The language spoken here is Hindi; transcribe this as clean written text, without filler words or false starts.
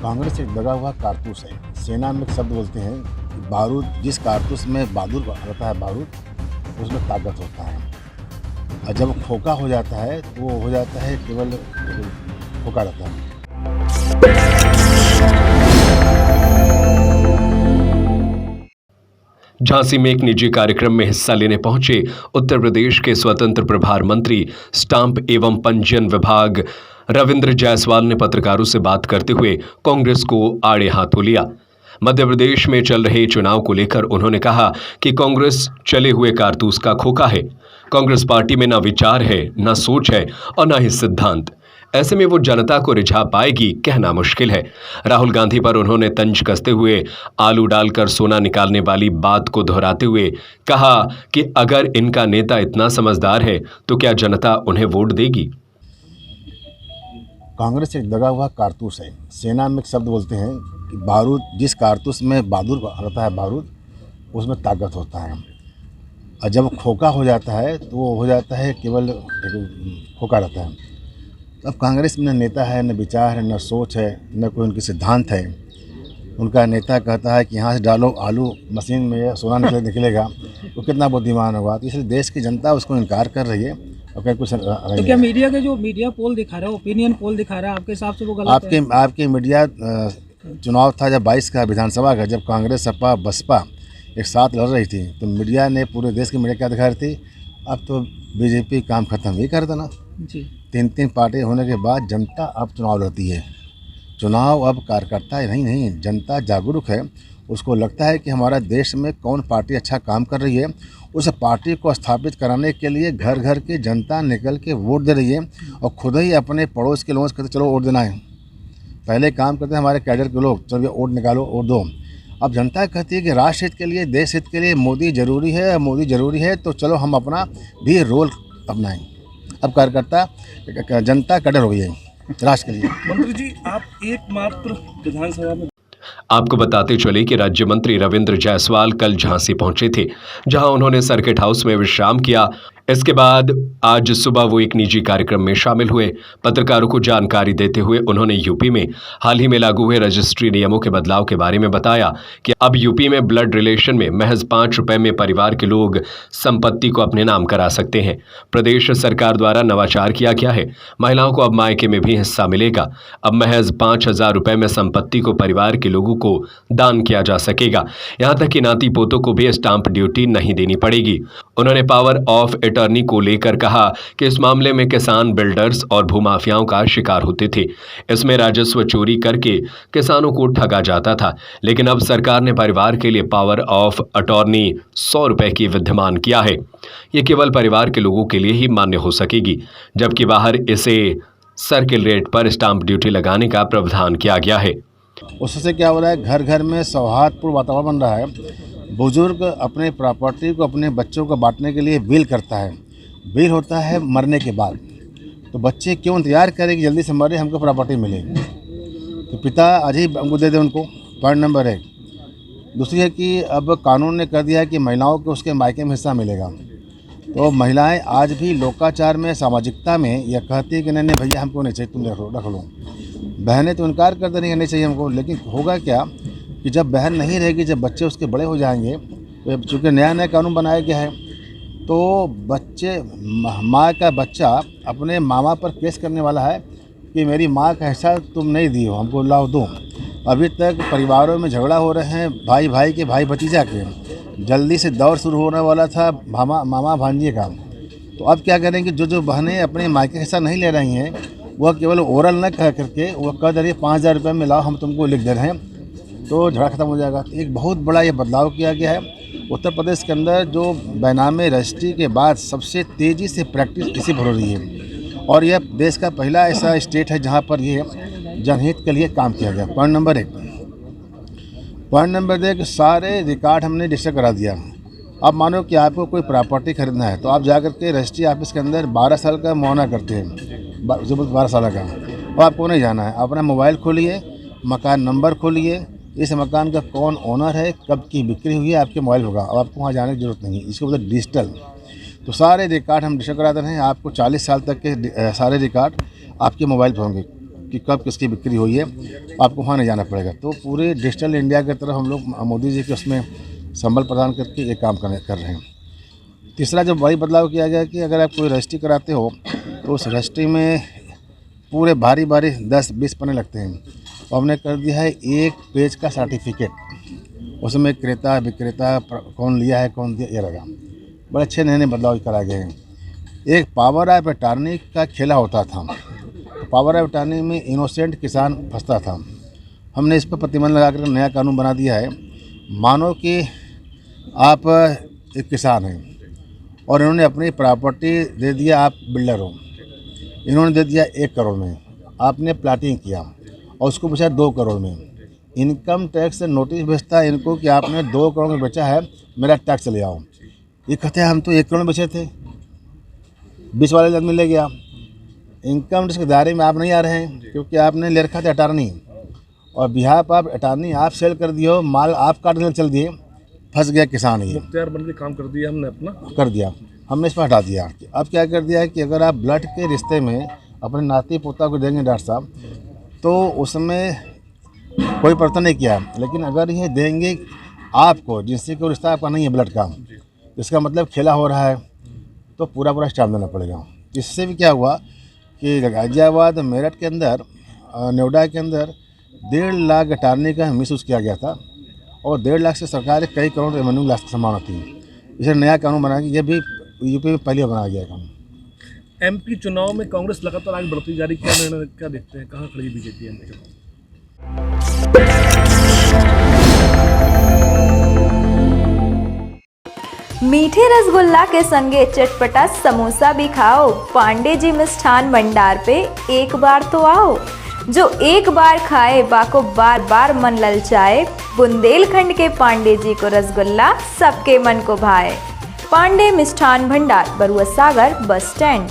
कांग्रेस एक दगा हुआ कारतूस है। सेना में एक शब्द बोलते हैं कि बारूद, जिस कारतूस में बहादुर रहता है बारूद, उसमें ताकत होता है। और जब खोखा हो जाता है तो वो हो जाता है केवल खोखा रहता है। झांसी में एक निजी कार्यक्रम में हिस्सा लेने पहुंचे उत्तर प्रदेश के स्वतंत्र प्रभार मंत्री स्टाम्प एवं पंजीयन विभाग रविंद्र जायसवाल ने पत्रकारों से बात करते हुए कांग्रेस को आड़े हाथों लिया। मध्य प्रदेश में चल रहे चुनाव को लेकर उन्होंने कहा कि कांग्रेस चले हुए कारतूस का खोखा है। कांग्रेस पार्टी में न विचार है, न सोच है और न ही सिद्धांत। ऐसे में वो जनता को रिझा पाएगी कहना मुश्किल है। राहुल गांधी पर उन्होंने तंज कसते हुए आलू डालकर सोना निकालने वाली बात को दोहराते हुए कहा कि अगर इनका नेता इतना समझदार है तो क्या जनता उन्हें वोट देगी। कांग्रेस एक दगा हुआ कारतूस है। सेना में एक शब्द बोलते हैं कि बारूद, जिस कारतूस में बहादुर रहता है बारूद, उसमें ताकत होता है। और जब खोखा हो जाता है तो वो हो जाता है केवल खोखा रहता है। अब कांग्रेस में न नेता है, न विचार है, न सोच है, न कोई उनकी सिद्धांत है। उनका नेता कहता है कि यहाँ से डालो आलू, मशीन में सोना निकलेगा, तो कितना बुद्धिमान होगा। तो इसलिए देश की जनता उसको इनकार कर रही है और कहीं कुछ तो क्या मीडिया के जो मीडिया पोल दिखा रहा है, ओपिनियन पोल दिखा रहा है, आपके हिसाब से वो गलत है? आपके मीडिया चुनाव था जब 22 का विधानसभा का, जब कांग्रेस सपा बसपा एक साथ लड़ रही थी, तो मीडिया ने, पूरे देश की मीडिया क्या दिखा रही थी? अब तो बीजेपी काम खत्म ही कर देना जी। 3 पार्टी होने के बाद जनता अब चुनाव लड़ती है। चुनाव अब कार्यकर्ता नहीं, जनता जागरूक है। उसको लगता है कि हमारा देश में कौन पार्टी अच्छा काम कर रही है। उस पार्टी को स्थापित कराने के लिए घर घर की जनता निकल के वोट दे रही है और खुद ही अपने पड़ोस के लोगों से कहते चलो वोट देना है। पहले काम करते हैं हमारे कैडर के लोग, चलो वोट निकालो, वोट दो। अब जनता कहती है कि राष्ट्र हित के लिए, देश हित के लिए मोदी ज़रूरी है, मोदी ज़रूरी है, तो चलो हम अपना भी रोल अपनाएं। अब कार्यकर्ता, जनता कड़र हो गई है राष्ट्र के लिए। मंत्री जी, आप एकमात्र विधानसभा में आपको बताते चले कि राज्य मंत्री रविंद्र जायसवाल कल झांसी पहुंचे थे, जहां उन्होंने सर्किट हाउस में विश्राम किया। इसके बाद आज सुबह वो एक निजी कार्यक्रम में शामिल हुए। पत्रकारों को जानकारी देते हुए उन्होंने यूपी में हाल ही में लागू हुए रजिस्ट्री नियमों के बदलाव के बारे में बताया कि अब यूपी में ब्लड रिलेशन में महज 5 रुपए में परिवार के लोग संपत्ति को अपने नाम करा सकते हैं। प्रदेश सरकार द्वारा नवाचार किया गया है। महिलाओं को अब मायके में भी हिस्सा मिलेगा। अब महज 5,000 रुपए में संपत्ति को परिवार के लोगों को दान किया जा सकेगा। यहां तक कि नाती पोतों को भी स्टाम्प ड्यूटी नहीं देनी पड़ेगी। उन्होंने पावर ऑफ अटॉर्नी को लेकर कहा कि इस मामले में किसान, बिल्डर्स और भूमाफियाओं का शिकार होते थे। इसमें राजस्व चोरी करके किसानों को ठगा जाता था, लेकिन अब सरकार ने परिवार के लिए पावर ऑफ अटॉर्नी 100 रुपए की विद्यमान किया है। ये केवल परिवार के लोगों के लिए ही मान्य हो सकेगी, जबकि बाहर इसे सर्किल रेट पर स्टाम्प ड्यूटी लगाने का प्रावधान किया गया है। उससे क्या हो रहा है, घर घर में सौहार्दपूर्ण वातावरण बन रहा है। बुजुर्ग अपने प्रॉपर्टी को अपने बच्चों को बांटने के लिए विल करता है। विल होता है मरने के बाद, तो बच्चे क्यों इंतजार करें कि जल्दी से मरे, हमको प्रॉपर्टी मिले, तो पिता आज ही हमको दे दे उनको। Point number 1। दूसरी है कि अब कानून ने कर दिया है कि महिलाओं को उसके मायके में हिस्सा मिलेगा। तो महिलाएं आज भी लोकाचार में, सामाजिकता में यह कहती है कि नहीं भैया हमको नहीं चाहिए, तुम रख लो। बहनें तो इनकार कर देंगी नहीं चाहिए हमको, लेकिन होगा क्या कि जब बहन नहीं रहेगी, जब बच्चे उसके बड़े हो जाएंगे, तो चूँकि नया कानून बनाया गया है, तो बच्चे, माँ का बच्चा अपने मामा पर केस करने वाला है कि मेरी माँ का हिस्सा तुम नहीं दी हो, हमको लाओ दो। अभी तक परिवारों में झगड़ा हो रहे हैं, भाई भाई के, भाई भतीजा के। जल्दी से दौर शुरू होने वाला था मामा भांजे का। तो अब क्या करेंगे, जो बहनें अपने मायके हिस्सा नहीं ले रही हैं, वह केवल ओरल न कह करके वह कह दे रही है 5,000 रुपये में लाओ, हम तुमको लिख दे रहे हैं, तो झगड़ा खत्म हो जाएगा। एक बहुत बड़ा ये बदलाव किया गया है। उत्तर प्रदेश के अंदर जो बेनामे रजिस्ट्री के बाद सबसे तेज़ी से प्रैक्टिस इसी पर हो रही है, और यह देश का पहला ऐसा स्टेट है जहां पर ये जनहित के लिए काम किया गया। Point number 1। पॉइंट नंबर 2, सारे रिकॉर्ड हमने रजिस्टर करा दिया। अब मानो कि आपको कोई प्रॉपर्टी खरीदना है, तो आप जाकर के रजिस्ट्री ऑफिस के अंदर 12 साल का मुआयना करते हैं, 12 साल का, और आपको नहीं जाना है। अपना मोबाइल खोलिए, मकान नंबर खोलिए, इस मकान का कौन ओनर है, कब की बिक्री हुई है, आपके मोबाइल होगा। अब आपको वहाँ जाने की जरूरत नहीं है। इसके मतलब डिजिटल, तो सारे रिकॉर्ड हम रजिस्टर करा दे रहे हैं। आपको 40 साल तक के सारे रिकॉर्ड आपके मोबाइल पर होंगे। कि कब किसकी बिक्री हुई है, आपको वहाँ नहीं जाना पड़ेगा। तो पूरे डिजिटल इंडिया की तरफ हम लोग मोदी जी के उसमें संबल प्रदान करके ये काम कर रहे हैं। तीसरा जब बड़ी बदलाव किया गया कि अगर आप कोई रजिस्ट्री कराते हो तो उस रजिस्ट्री में पूरे भारी 10-20 पन्ने लगते हैं, तो हमने कर दिया है एक पेज का सर्टिफिकेट, उसमें क्रेता विक्रेता कौन लिया है कौन दिया ये लगा। बड़े अच्छे नए बदलाव कराए गए हैं। एक पावर ऑफ अटॉर्नी का खेला होता था, पावर ऑफ अटॉर्नी में इनोसेंट किसान फंसता था। हमने इस पर प्रतिबंध लगाकर नया कानून बना दिया है। मानो कि आप एक किसान हैं और इन्होंने अपनी प्रॉपर्टी दे दिया, आप बिल्डर हो, इन्होंने दे दिया 1 करोड़ में, आपने प्लाटिंग किया और उसको बेचा 2 करोड़ में। इनकम टैक्स से नोटिस भेजता है इनको कि आपने 2 करोड़ में बेचा है, मेरा टैक्स ले आओ। ये कहते हैं हम तो 1 करोड़ में बेचे थे, 20 वाले आदमी ले गया। इनकम टैक्स के दायरे में आप नहीं आ रहे हैं क्योंकि आपने ले रखा था अटॉर्नी, और बिहार आप अटॉर्नी आप सेल कर दिए हो, माल आप काटने चल दिए, फंस गया किसान। ये मुख्तियार बन के काम कर दिया हमने अपना, कर दिया, हमने इस पर हटा दिया। अब क्या कर दिया है कि अगर आप ब्लड के रिश्ते में अपने नाती पोता को देंगे डॉक्टर साहब, तो उसमें कोई परिवर्तन नहीं किया, लेकिन अगर ये देंगे आपको जिससे कोई रिश्ता आपका नहीं है ब्लड का, इसका मतलब खेला हो रहा है, तो पूरा स्टाम्प देना पड़ेगा। इससे भी क्या हुआ कि गाजियाबाद मेरठ के अंदर नोएडा के अंदर 1.5 लाख अटॉर्नी का मिसयूज़ किया गया था, और 1.5 लाख से सरकार कई करोड़ रेवेन्यू लॉस की संभावना थी। इसे नया कानून बना के, ये भी यूपी में पहले बनाया गया कानून। एमपी चुनाव में कांग्रेस लगातार आगे बढ़ती जा रही, क्या निर्णय क्या देखते हैं, कहाँ खड़ी बीजेपी एमपी चुनाव? मीठे रसगुल्ला के संगे चटपटा समोसा भी खाओ। पांडे जी मिष्ठान भंडार पे एक बार तो आओ। जो एक बार खाए बाको बार बार मन ललचाए। बुंदेलखंड के पांडे जी को रसगुल्ला सबके मन को भाए। पांडे मिष्ठान भंडार, बरुआ सागर बस स्टैंड।